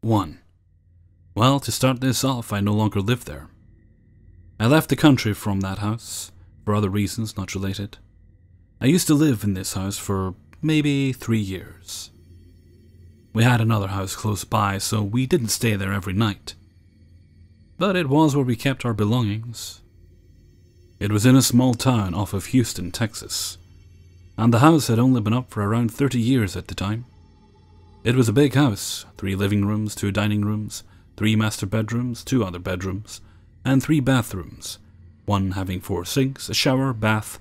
1. Well, to start this off, I no longer live there. I left the country from that house, for other reasons not related. I used to live in this house for maybe 3 years. We had another house close by, so we didn't stay there every night. But it was where we kept our belongings. It was in a small town off of Houston, Texas, and the house had only been up for around 30 years at the time. It was a big house, 3 living rooms, 2 dining rooms, 3 master bedrooms, 2 other bedrooms, and 3 bathrooms, one having 4 sinks, a shower, bath,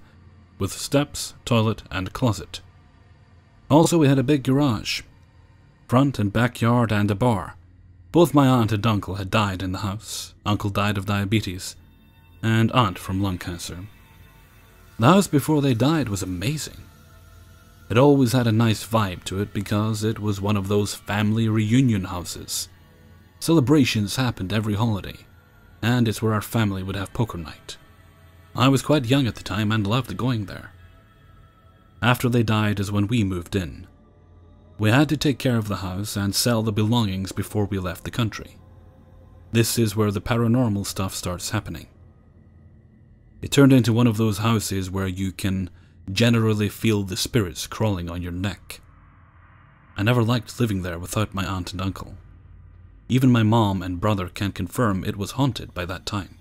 with steps, toilet, and closet. Also, we had a big garage, front and backyard, and a bar. Both my aunt and uncle had died in the house. Uncle died of diabetes, and aunt from lung cancer. The house before they died was amazing. It always had a nice vibe to it because it was one of those family reunion houses. Celebrations happened every holiday, and it's where our family would have poker night. I was quite young at the time and loved going there. After they died is when we moved in. We had to take care of the house and sell the belongings before we left the country. This is where the paranormal stuff starts happening. It turned into one of those houses where you can generally feel the spirits crawling on your neck. I never liked living there without my aunt and uncle. Even my mom and brother can confirm it was haunted by that time.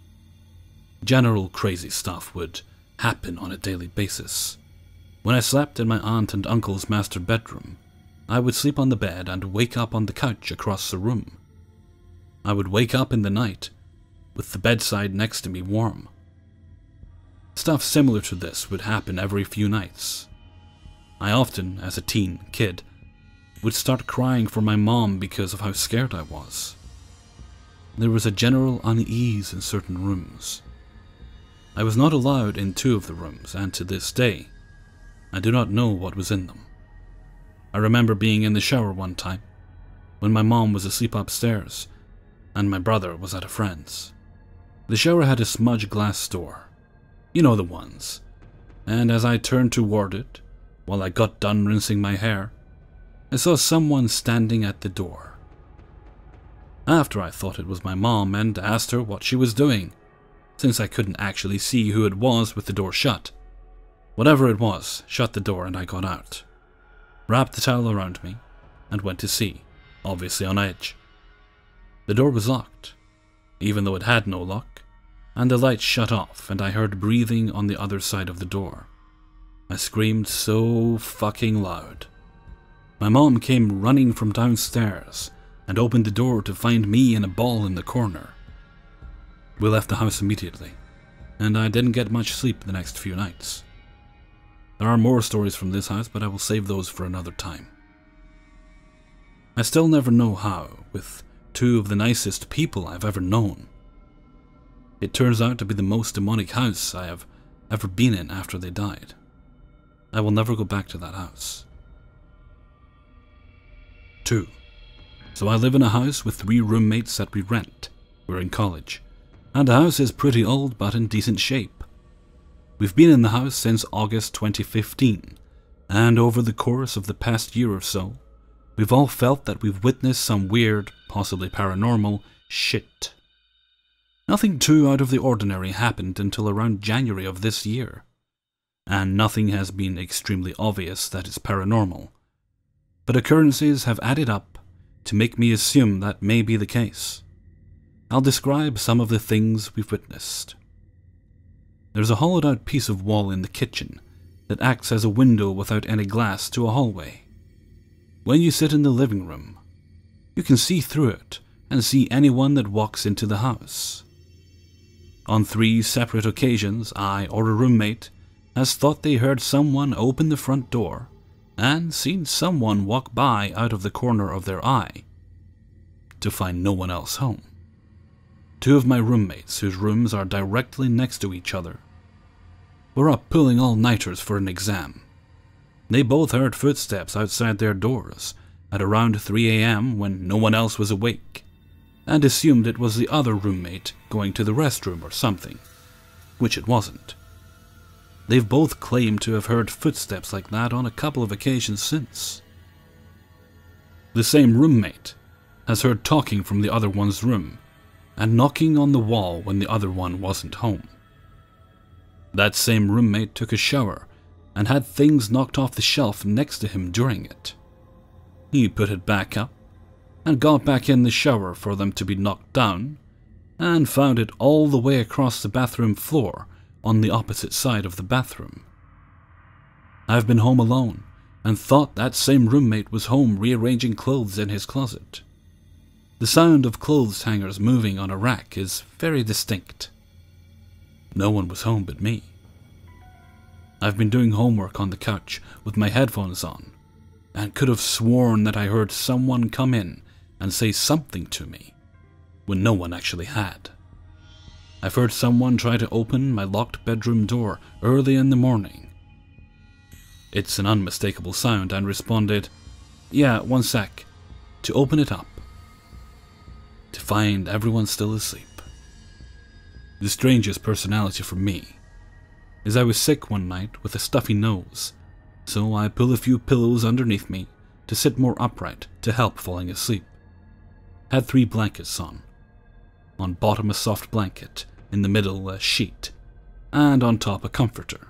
General crazy stuff would happen on a daily basis. When I slept in my aunt and uncle's master bedroom, I would sleep on the bed and wake up on the couch across the room. I would wake up in the night with the bedside next to me warm. Stuff similar to this would happen every few nights. I often, as a teen kid, would start crying for my mom because of how scared I was. There was a general unease in certain rooms. I was not allowed in 2 of the rooms, and to this day, I do not know what was in them. I remember being in the shower one time, when my mom was asleep upstairs, and my brother was at a friend's. The shower had a smudge glass door. You know the ones. And as I turned toward it, while I got done rinsing my hair, I saw someone standing at the door. After I thought it was my mom and asked her what she was doing, since I couldn't actually see who it was with the door shut. Whatever it was, shut the door and I got out. Wrapped the towel around me, and went to see, obviously on edge. The door was locked, even though it had no lock, and the light shut off and I heard breathing on the other side of the door. I screamed so fucking loud. My mom came running from downstairs and opened the door to find me in a ball in the corner. We left the house immediately, and I didn't get much sleep the next few nights. There are more stories from this house, but I will save those for another time. I still never know how, with 2 of the nicest people I've ever known. It turns out to be the most demonic house I have ever been in after they died. I will never go back to that house. 2. So I live in a house with 3 roommates that we rent. We're in college, and the house is pretty old but in decent shape. We've been in the house since August 2015, and over the course of the past year or so, we've all felt that we've witnessed some weird, possibly paranormal, shit. Nothing too out of the ordinary happened until around January of this year, and nothing has been extremely obvious that it's paranormal, but occurrences have added up to make me assume that may be the case. I'll describe some of the things we've witnessed. There's a hollowed-out piece of wall in the kitchen that acts as a window without any glass to a hallway. When you sit in the living room, you can see through it and see anyone that walks into the house. On 3 separate occasions, I or a roommate has thought they heard someone open the front door and seen someone walk by out of the corner of their eye, to find no one else home. 2 of my roommates, whose rooms are directly next to each other, were up pulling all-nighters for an exam. They both heard footsteps outside their doors at around 3 a.m. when no one else was awake, and assumed it was the other roommate going to the restroom or something, which it wasn't. They've both claimed to have heard footsteps like that on a couple of occasions since. The same roommate has heard talking from the other one's room and knocking on the wall when the other one wasn't home. That same roommate took a shower and had things knocked off the shelf next to him during it. He put it back up and got back in the shower for them to be knocked down and found it all the way across the bathroom floor on the opposite side of the bathroom. I've been home alone and thought that same roommate was home rearranging clothes in his closet. The sound of clothes hangers moving on a rack is very distinct. No one was home but me. I've been doing homework on the couch with my headphones on and could have sworn that I heard someone come in and say something to me when no one actually had. I've heard someone try to open my locked bedroom door early in the morning. It's an unmistakable sound and responded, "Yeah, one sec," to open it up, to find everyone still asleep. The strangest personality for me is I was sick one night with a stuffy nose, so I pull a few pillows underneath me to sit more upright to help falling asleep. Had 3 blankets on bottom a soft blanket, in the middle a sheet, and on top a comforter.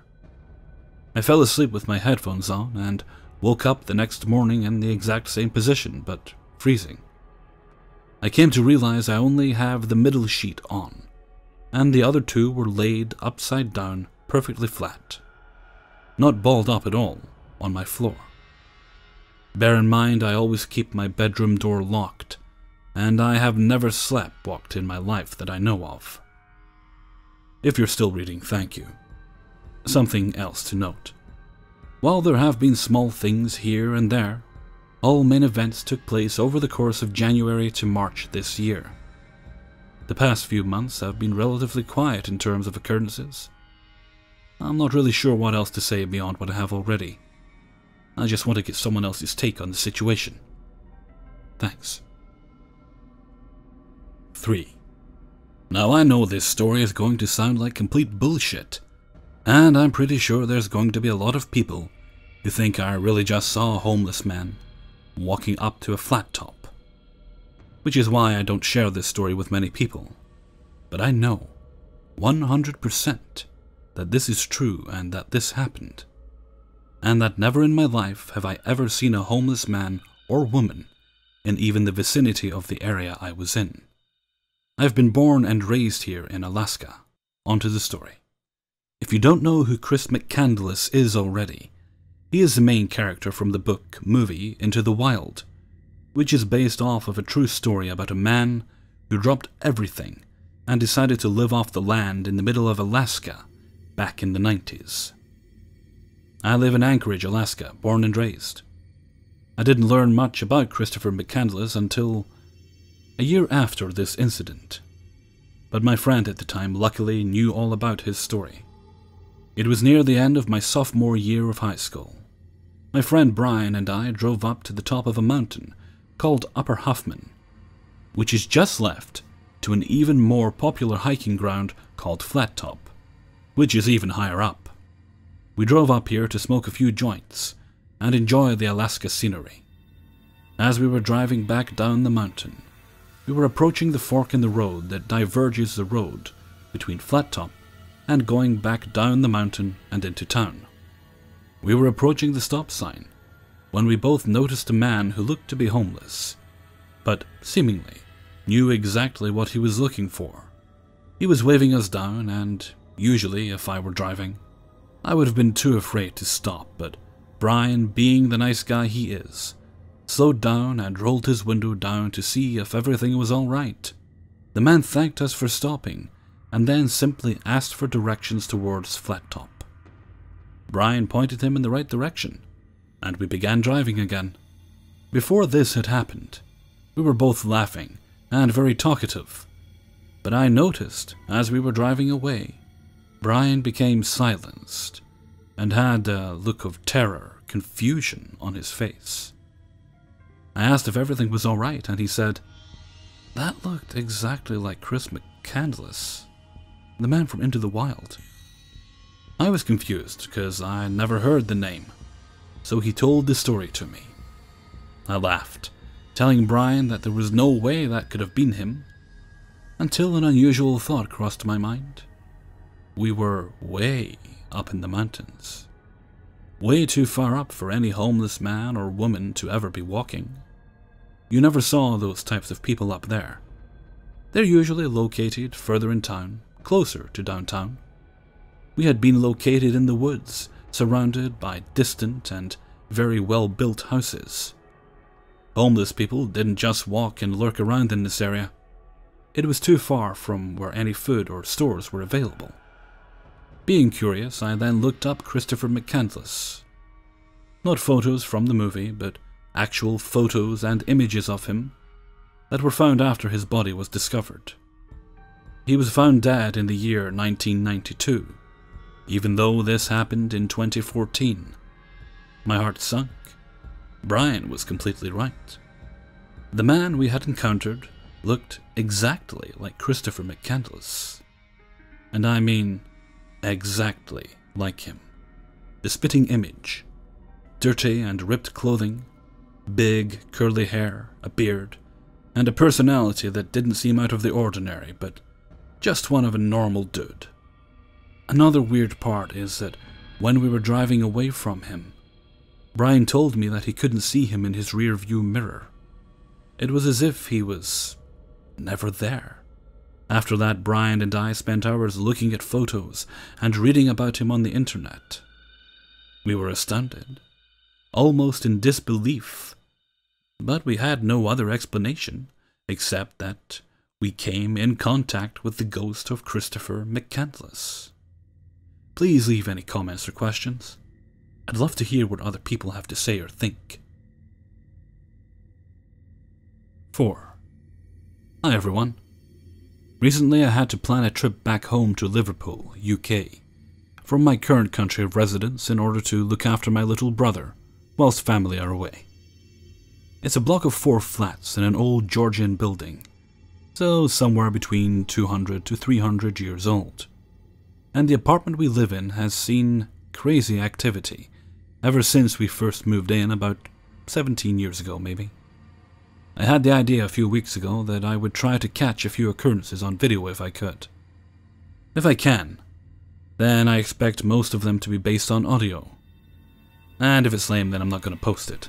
I fell asleep with my headphones on and woke up the next morning in the exact same position, but freezing. I came to realize I only have the middle sheet on, and the other 2 were laid upside down perfectly flat, not balled up at all, on my floor. Bear in mind I always keep my bedroom door locked, and I have never sleepwalked in my life that I know of. If you're still reading, thank you. Something else to note. While there have been small things here and there, all main events took place over the course of January to March this year. The past few months have been relatively quiet in terms of occurrences. I'm not really sure what else to say beyond what I have already. I just want to get someone else's take on the situation. Thanks. 3. Now I know this story is going to sound like complete bullshit, and I'm pretty sure there's going to be a lot of people who think I really just saw a homeless man walking up to a flat top, which is why I don't share this story with many people. But I know 100% that this is true and that this happened, and that never in my life have I ever seen a homeless man or woman in even the vicinity of the area I was in. I've been born and raised here in Alaska. On to the story. If you don't know who Chris McCandless is already, he is the main character from the movie Into the Wild, which is based off of a true story about a man who dropped everything and decided to live off the land in the middle of Alaska back in the 90s. I live in Anchorage, Alaska, born and raised. I didn't learn much about Christopher McCandless until a year after this incident, but my friend at the time luckily knew all about his story. It was near the end of my sophomore year of high school. My friend Brian and I drove up to the top of a mountain called Upper Huffman, which is just left to an even more popular hiking ground called Flat Top, which is even higher up. We drove up here to smoke a few joints and enjoy the Alaska scenery. As we were driving back down the mountain, we were approaching the fork in the road that diverges the road between Flat Top and going back down the mountain and into town. We were approaching the stop sign when we both noticed a man who looked to be homeless, but seemingly knew exactly what he was looking for. He was waving us down, and usually if I were driving, I would have been too afraid to stop, but Brian, being the nice guy he is, slowed down and rolled his window down to see if everything was all right. The man thanked us for stopping and then simply asked for directions towards Flat Top. Brian pointed him in the right direction, and we began driving again. Before this had happened, we were both laughing and very talkative, but I noticed as we were driving away, Brian became silenced and had a look of terror, confusion on his face. I asked if everything was all right, and he said, "That looked exactly like Chris McCandless, the man from Into the Wild." I was confused because I never heard the name, so he told the story to me. I laughed telling Brian that there was no way that could have been him, until an unusual thought crossed my mind. We were way up in the mountains. Way too far up for any homeless man or woman to ever be walking. You never saw those types of people up there. They're usually located further in town, closer to downtown. We had been located in the woods, surrounded by distant and very well-built houses. Homeless people didn't just walk and lurk around in this area. It was too far from where any food or stores were available. Being curious, I then looked up Christopher McCandless. Not photos from the movie, but actual photos and images of him that were found after his body was discovered. He was found dead in the year 1992, even though this happened in 2014. My heart sunk. Brian was completely right. The man we had encountered looked exactly like Christopher McCandless. And I mean exactly like him. The spitting image. Dirty and ripped clothing, big curly hair, a beard, and a personality that didn't seem out of the ordinary, but just one of a normal dude. Another weird part is that when we were driving away from him, Brian told me that he couldn't see him in his rear view mirror. It was as if he was never there. After that, Brian and I spent hours looking at photos and reading about him on the internet. We were astounded, almost in disbelief, but we had no other explanation except that we came in contact with the ghost of Christopher McCandless. Please leave any comments or questions. I'd love to hear what other people have to say or think. 4. Hi everyone. Recently I had to plan a trip back home to Liverpool, UK, from my current country of residence in order to look after my little brother whilst family are away. It's a block of 4 flats in an old Georgian building, so somewhere between 200 to 300 years old. And the apartment we live in has seen crazy activity ever since we first moved in about 17 years ago maybe. I had the idea a few weeks ago that I would try to catch a few occurrences on video if I could. If I can, then I expect most of them to be based on audio. And if it's lame, then I'm not going to post it.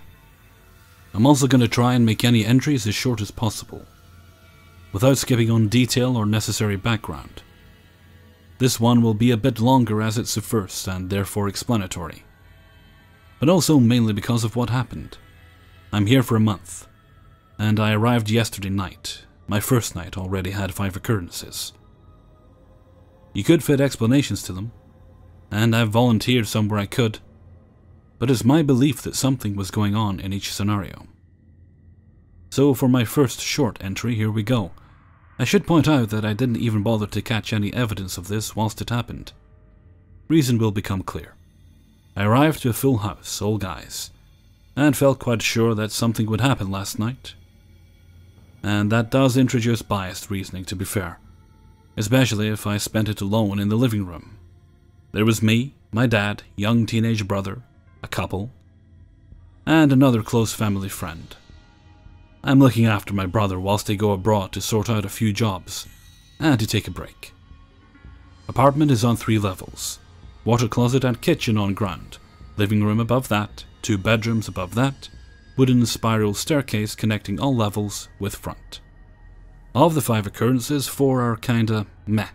I'm also going to try and make any entries as short as possible, without skipping on detail or necessary background. This one will be a bit longer as it's the first and therefore explanatory, but also mainly because of what happened. I'm here for a month, and I arrived yesterday night. My first night already had 5 occurrences. You could fit explanations to them, and I've volunteered somewhere I could, but it's my belief that something was going on in each scenario. So for my first short entry, here we go. I should point out that I didn't even bother to catch any evidence of this whilst it happened. Reason will become clear. I arrived to a full house, all guys, and felt quite sure that something would happen last night. And that does introduce biased reasoning, to be fair, especially if I spent it alone in the living room. There was me, my dad, young teenage brother, a couple, and another close family friend. I'm looking after my brother whilst they go abroad to sort out a few jobs and to take a break. Apartment is on 3 levels. Water closet and kitchen on ground. Living room above that. 2 bedrooms above that. Wooden spiral staircase connecting all levels with front. Of the 5 occurrences, 4 are kinda meh.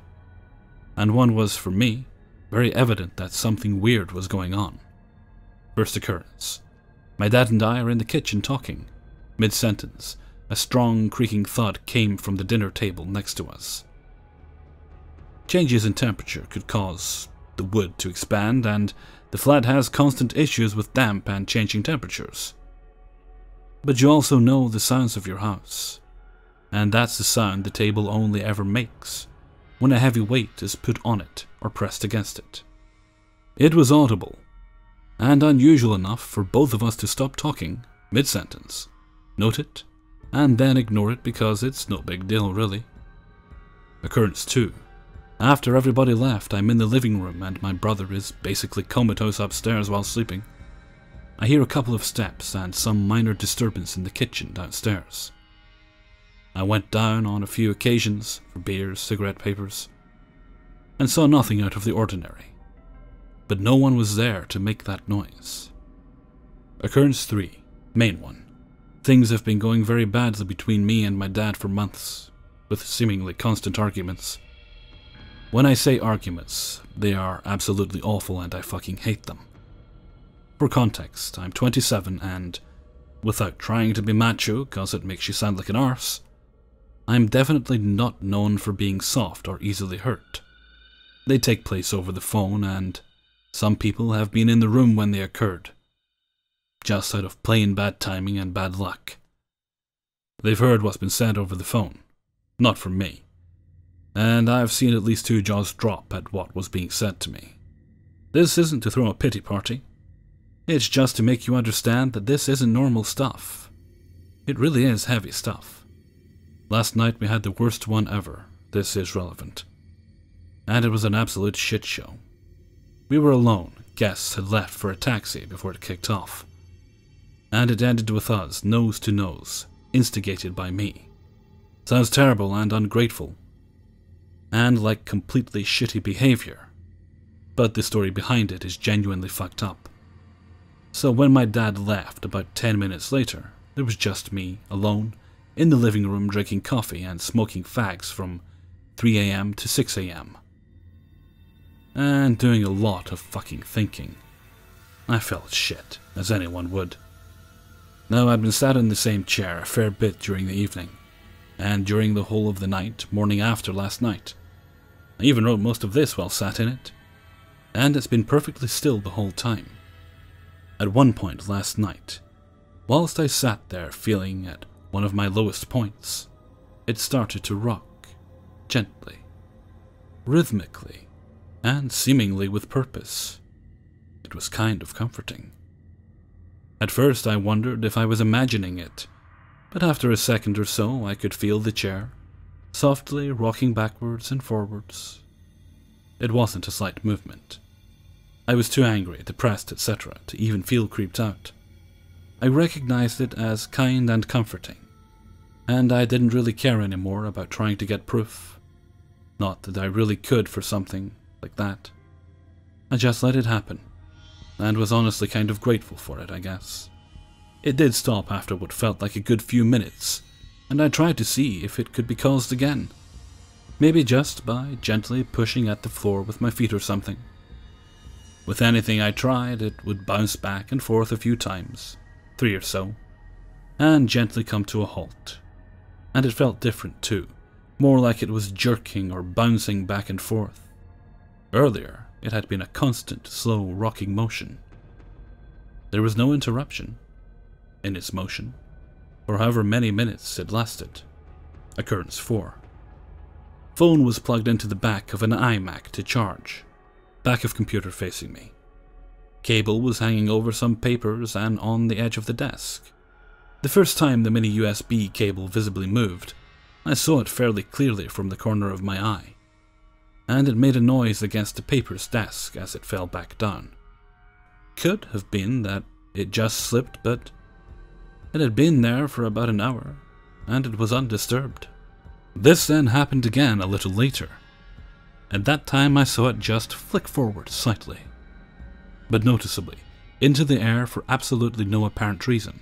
And one was, for me, very evident that something weird was going on. First occurrence. My dad and I are in the kitchen talking. Mid-sentence, a strong creaking thud came from the dinner table next to us. Changes in temperature could cause the wood to expand, and the flat has constant issues with damp and changing temperatures. But you also know the sounds of your house, and that's the sound the table only ever makes when a heavy weight is put on it or pressed against it. It was audible, and unusual enough for both of us to stop talking mid-sentence, note it, and then ignore it because it's no big deal really. Occurrence 2. After everybody left, I'm in the living room and my brother is basically comatose upstairs while sleeping. I hear a couple of steps and some minor disturbance in the kitchen downstairs. I went down on a few occasions for beers, cigarette papers, and saw nothing out of the ordinary, but no one was there to make that noise. Occurrence 3, main one. Things have been going very badly between me and my dad for months, with seemingly constant arguments. When I say arguments, they are absolutely awful and I fucking hate them. For context, I'm 27 and, without trying to be macho cause it makes you sound like an arse, I'm definitely not known for being soft or easily hurt. They take place over the phone and some people have been in the room when they occurred, just out of plain bad timing and bad luck. They've heard what's been said over the phone, not from me, and I've seen at least 2 jaws drop at what was being said to me. This isn't to throw a pity party. It's just to make you understand that this isn't normal stuff. It really is heavy stuff. Last night we had the worst one ever. This is relevant. And it was an absolute shit show. We were alone. Guests had left for a taxi before it kicked off. And it ended with us, nose to nose, instigated by me. Sounds terrible and ungrateful. And like completely shitty behavior. But the story behind it is genuinely fucked up. So when my dad left about 10 minutes later, there was just me, alone, in the living room drinking coffee and smoking fags from 3 AM to 6 AM. And doing a lot of fucking thinking. I felt shit, as anyone would. Now I'd been sat in the same chair a fair bit during the evening, and during the whole of the night, morning after last night. I even wrote most of this while sat in it, and it's been perfectly still the whole time. At one point last night, whilst I sat there feeling at one of my lowest points, it started to rock, gently, rhythmically, and seemingly with purpose. It was kind of comforting. At first I wondered if I was imagining it, but after a second or so I could feel the chair, softly rocking backwards and forwards. It wasn't a slight movement. I was too angry, depressed, etc. to even feel creeped out. I recognized it as kind and comforting, and I didn't really care anymore about trying to get proof. Not that I really could for something like that. I just let it happen, and was honestly kind of grateful for it, I guess. It did stop after what felt like a good few minutes, and I tried to see if it could be caused again. Maybe just by gently pushing at the floor with my feet or something. With anything I tried, it would bounce back and forth a few times, 3 or so, and gently come to a halt. And it felt different too, more like it was jerking or bouncing back and forth. Earlier, it had been a constant, slow, rocking motion. There was no interruption in its motion, for however many minutes it lasted. Occurrence 4. Phone was plugged into the back of an iMac to charge. Back of computer facing me. Cable was hanging over some papers and on the edge of the desk. The first time the mini USB cable visibly moved, I saw it fairly clearly from the corner of my eye, and it made a noise against the paper's desk as it fell back down. Could have been that it just slipped, but it had been there for about an hour, and it was undisturbed. This then happened again a little later. At that time I saw it just flick forward slightly, but noticeably, into the air for absolutely no apparent reason,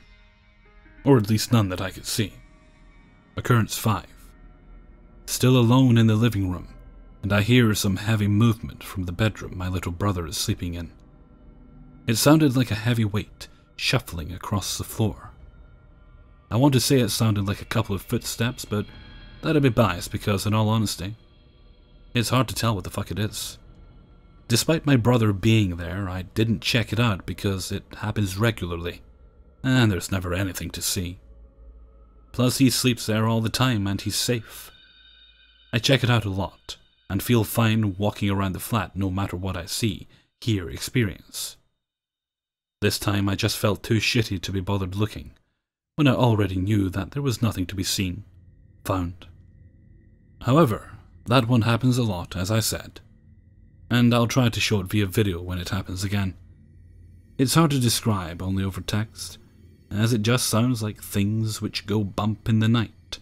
or at least none that I could see. Occurrence 5. Still alone in the living room, and I hear some heavy movement from the bedroom my little brother is sleeping in. It sounded like a heavy weight shuffling across the floor. I want to say it sounded like a couple of footsteps, but that'd be biased because, in all honesty, it's hard to tell what the fuck it is. Despite my brother being there, I didn't check it out because it happens regularly, and there's never anything to see. Plus he sleeps there all the time and he's safe. I check it out a lot, and feel fine walking around the flat no matter what I see, hear, experience. This time I just felt too shitty to be bothered looking, when I already knew that there was nothing to be seen, found. However, that one happens a lot, as I said, and I'll try to show it via video when it happens again. It's hard to describe only over text, as it just sounds like things which go bump in the night.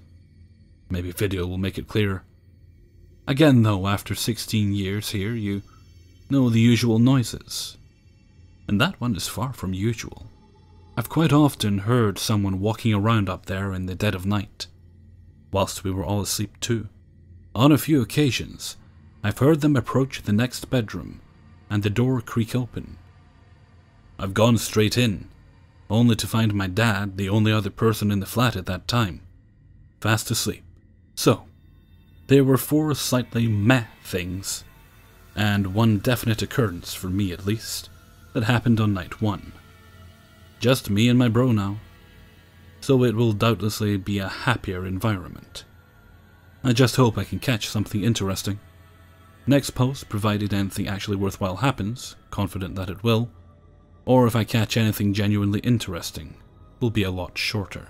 Maybe video will make it clearer. Again though, after 16 years here, you know the usual noises. And that one is far from usual. I've quite often heard someone walking around up there in the dead of night, whilst we were all asleep too. On a few occasions, I've heard them approach the next bedroom, and the door creak open. I've gone straight in, only to find my dad, the only other person in the flat at that time, fast asleep. So, there were 4 slightly meh things, and one definite occurrence, for me at least, that happened on night 1. Just me and my bro now, so it will doubtlessly be a happier environment. I just hope I can catch something interesting. Next post, provided anything actually worthwhile happens, confident that it will, or if I catch anything genuinely interesting, will be a lot shorter.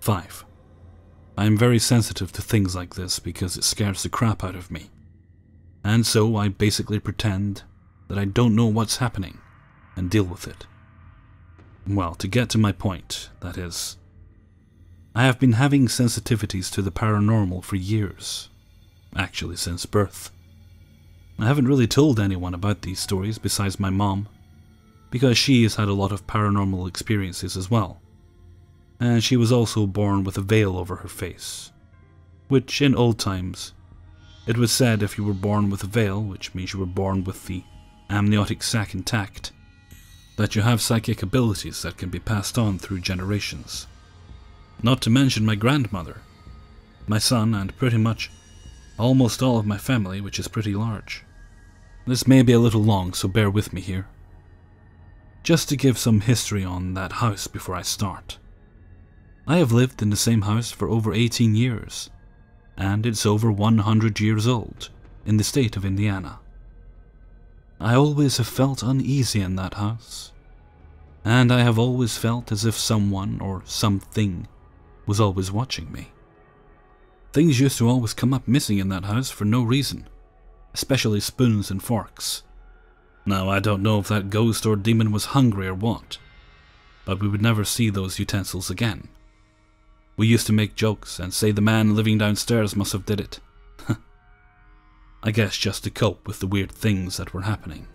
5. I am very sensitive to things like this because it scares the crap out of me, and so I basically pretend that I don't know what's happening and deal with it. Well, to get to my point, that is, I have been having sensitivities to the paranormal for years, actually since birth. I haven't really told anyone about these stories besides my mom, because she has had a lot of paranormal experiences as well, and she was also born with a veil over her face, which in old times, it was said if you were born with a veil, which means you were born with the amniotic sac intact, that you have psychic abilities that can be passed on through generations. Not to mention my grandmother, my son, and pretty much almost all of my family, which is pretty large. This may be a little long, so bear with me here. Just to give some history on that house before I start. I have lived in the same house for over 18 years, and it's over 100 years old, in the state of Indiana. I always have felt uneasy in that house, and I have always felt as if someone or something was always watching me. Things used to always come up missing in that house for no reason, especially spoons and forks. Now, I don't know if that ghost or demon was hungry or what, but we would never see those utensils again. We used to make jokes and say the man living downstairs must have did it. I guess just to cope with the weird things that were happening.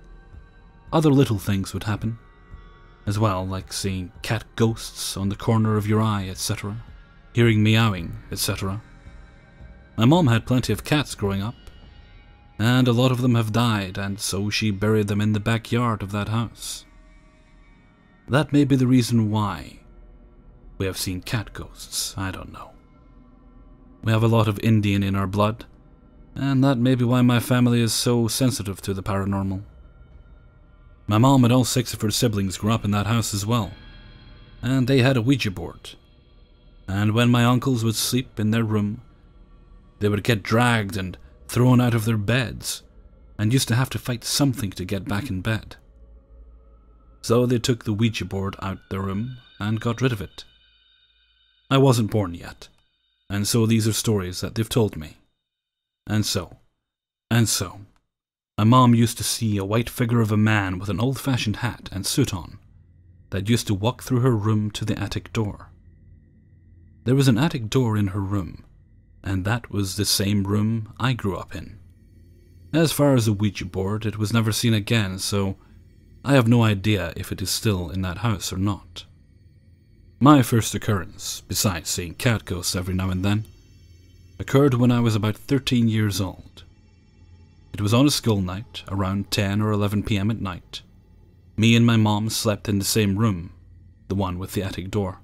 Other little things would happen as well, like seeing cat ghosts on the corner of your eye, etc., hearing meowing, etc. My mom had plenty of cats growing up, and a lot of them have died, and so she buried them in the backyard of that house. That may be the reason why we have seen cat ghosts, I don't know. We have a lot of Indian in our blood, and that may be why my family is so sensitive to the paranormal. My mom and all 6 of her siblings grew up in that house as well, and they had a Ouija board. And when my uncles would sleep in their room, they would get dragged and thrown out of their beds, and used to have to fight something to get back in bed. So they took the Ouija board out their room and got rid of it. I wasn't born yet, and so these are stories that they've told me. And so, my mom used to see a white figure of a man with an old-fashioned hat and suit on that used to walk through her room to the attic door. There was an attic door in her room, and that was the same room I grew up in. As far as the Ouija board, it was never seen again, so I have no idea if it is still in that house or not. My first occurrence, besides seeing cat ghosts every now and then, occurred when I was about 13 years old. It was on a school night, around 10 or 11 p.m. at night. Me and my mom slept in the same room, the one with the attic door.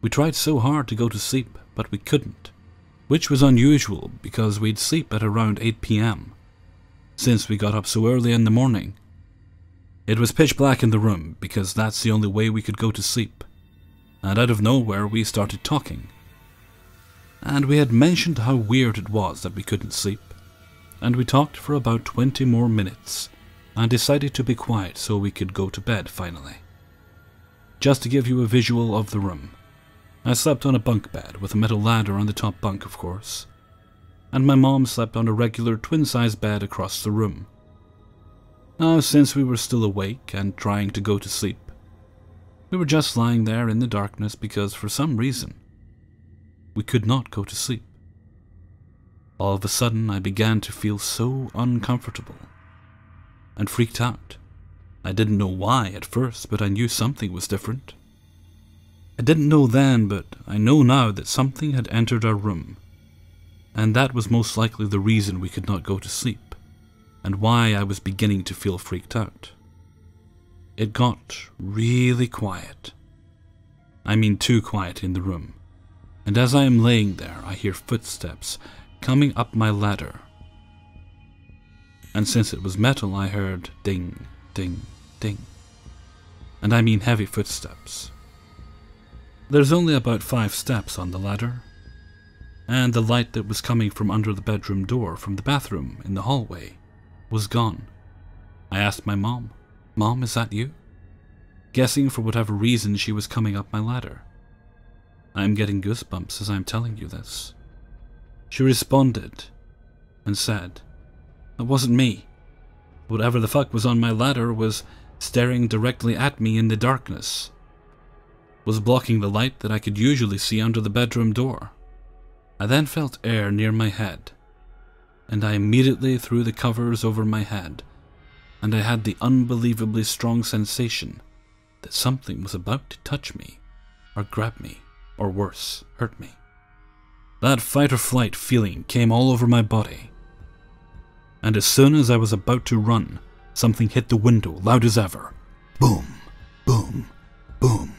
We tried so hard to go to sleep, but we couldn't, which was unusual because we'd sleep at around 8 p.m. since we got up so early in the morning. It was pitch black in the room because that's the only way we could go to sleep, and out of nowhere we started talking. And we had mentioned how weird it was that we couldn't sleep, and we talked for about 20 more minutes and decided to be quiet so we could go to bed finally. Just to give you a visual of the room, I slept on a bunk bed with a metal ladder on the top bunk, of course, and my mom slept on a regular twin-size bed across the room. Now, since we were still awake and trying to go to sleep, we were just lying there in the darkness because for some reason we could not go to sleep. All of a sudden I began to feel so uncomfortable and freaked out. I didn't know why at first, but I knew something was different. I didn't know then, but I know now that something had entered our room, and that was most likely the reason we could not go to sleep, and why I was beginning to feel freaked out. It got really quiet. I mean too quiet in the room, and as I am laying there, I hear footsteps coming up my ladder. And since it was metal, I heard ding, ding, ding. And I mean heavy footsteps. There's only about 5 steps on the ladder, and the light that was coming from under the bedroom door from the bathroom in the hallway was gone. I asked my mom, "Mom, is that you?" Guessing for whatever reason she was coming up my ladder. I am getting goosebumps as I am telling you this. She responded and said, "It wasn't me. Whatever the fuck was on my ladder was staring directly at me in the darkness. Was blocking the light that I could usually see under the bedroom door." I then felt air near my head, and I immediately threw the covers over my head, and I had the unbelievably strong sensation that something was about to touch me, or grab me, or worse, hurt me. That fight or flight feeling came all over my body, and as soon as I was about to run, something hit the window loud as ever. Boom, boom, boom.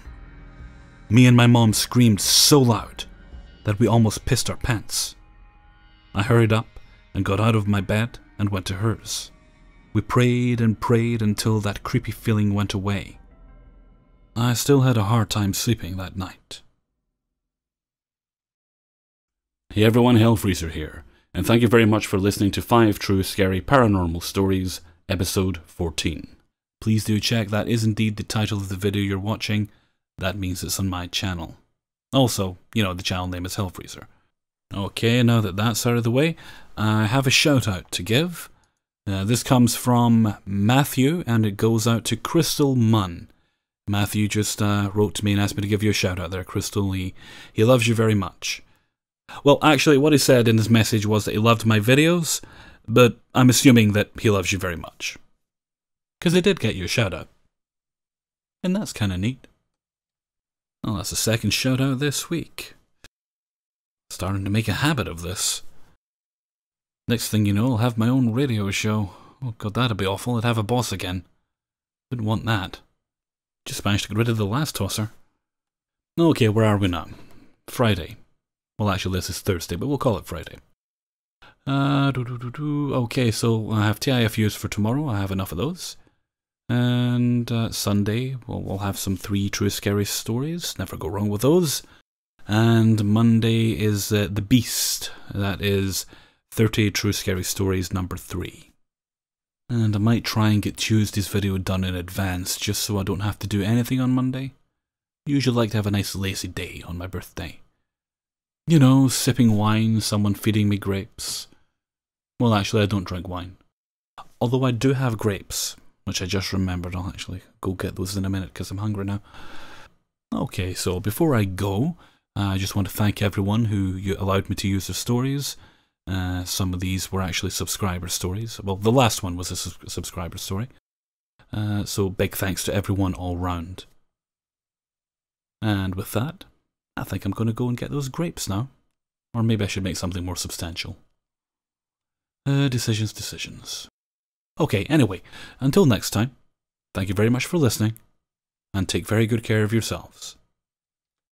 Me and my mom screamed so loud that we almost pissed our pants. I hurried up and got out of my bed and went to hers. We prayed and prayed until that creepy feeling went away. I still had a hard time sleeping that night. Hey everyone, Hellfreezer here, and thank you very much for listening to 5 True Scary Paranormal Stories, episode 14. Please do check that is indeed the title of the video you're watching. That means it's on my channel. Also, the channel name is Hellfreezer. Okay, now that that's out of the way, I have a shout out to give. This comes from Matthew, and it goes out to Crystal Munn. Matthew just wrote to me and asked me to give you a shout out there, Crystal. He loves you very much. Well, actually, what he said in his message was that he loved my videos, but I'm assuming that he loves you very much. Because he did get you a shout out. And that's kind of neat. Well, that's the second shout out this week. Starting to make a habit of this. Next thing you know, I'll have my own radio show. Oh god, that'd be awful. I'd have a boss again. Wouldn't want that. Just managed to get rid of the last tosser. Okay, where are we now? Friday. Well, actually, this is Thursday, but we'll call it Friday. Okay, so I have TIFUs for tomorrow. I have enough of those. And Sunday, we'll have some 3 True Scary Stories. Never go wrong with those. And Monday is The Beast. That is 30 True Scary Stories number 3. And I might try and get Tuesday's video done in advance, just so I don't have to do anything on Monday. Usually like to have a nice lazy day on my birthday. Sipping wine, someone feeding me grapes. Well, actually, I don't drink wine. Although I do have grapes, which I just remembered. I'll actually go get those in a minute because I'm hungry now. Okay, so before I go, I just want to thank everyone who allowed me to use their stories. Some of these were actually subscriber stories. Well, the last one was a subscriber story. So big thanks to everyone all round. And with that, I think I'm going to go and get those grapes now. Or maybe I should make something more substantial. Decisions. Okay, anyway, until next time, thank you very much for listening, and take very good care of yourselves.